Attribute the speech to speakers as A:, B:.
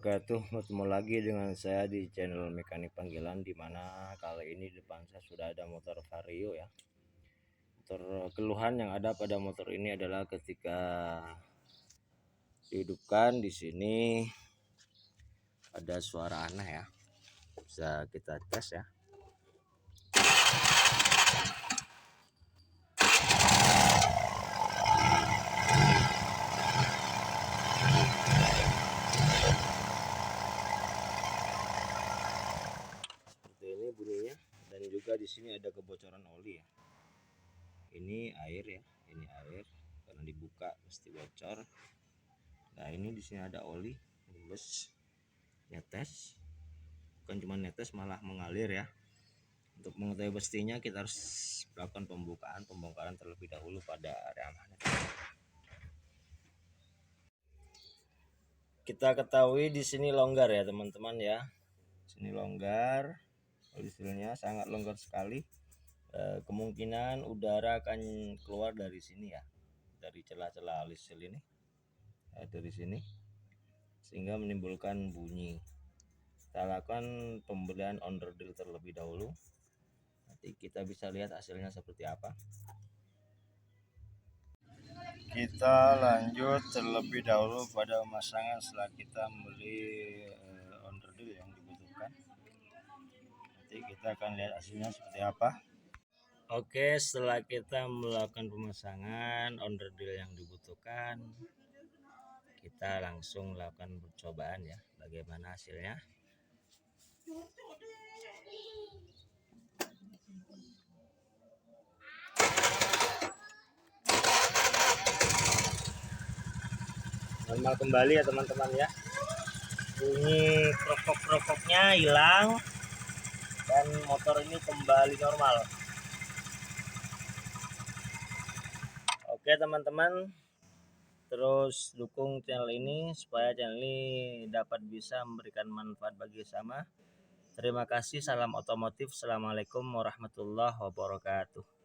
A: wabarakatuh. Bertemu lagi dengan saya di channel Mekanik Panggilan, dimana kali ini depan saya sudah ada motor Vario ya. Keluhan yang ada pada motor ini adalah ketika dihidupkan di sini ada suara aneh ya. Bisa kita tes ya. Ini bunyinya, dan juga di sini ada kebocoran oli ya. Ini air ya, ini air karena dibuka mesti bocor. Nah ini di sini ada oli, bus netes, bukan cuma netes malah mengalir ya. Untuk mengetahui pastinya kita harus melakukan pembongkaran terlebih dahulu pada area magnet. Kita ketahui di sini longgar ya teman-teman ya. Sini longgar. Hasilnya sangat longgar sekali. Kemungkinan udara akan keluar dari sini ya, dari celah-celah alisil ini, dari sini, sehingga menimbulkan bunyi. Kita lakukan pembelian onderdil terlebih dahulu. Nanti kita bisa lihat hasilnya seperti apa. Kita lanjut terlebih dahulu pada pemasangan setelah kita membeli onderdil yang dibutuhkan. Nanti kita akan lihat hasilnya seperti apa. Oke, setelah kita melakukan pemasangan onderdil yang dibutuhkan, kita langsung lakukan percobaan ya, bagaimana hasilnya. Normal kembali ya teman-teman ya. Bunyi krokok-krokoknya hilang dan motor ini kembali normal. Oke teman-teman, terus dukung channel ini supaya channel ini dapat bisa memberikan manfaat bagi sama. Terima kasih, salam otomotif. Assalamualaikum warahmatullahi wabarakatuh.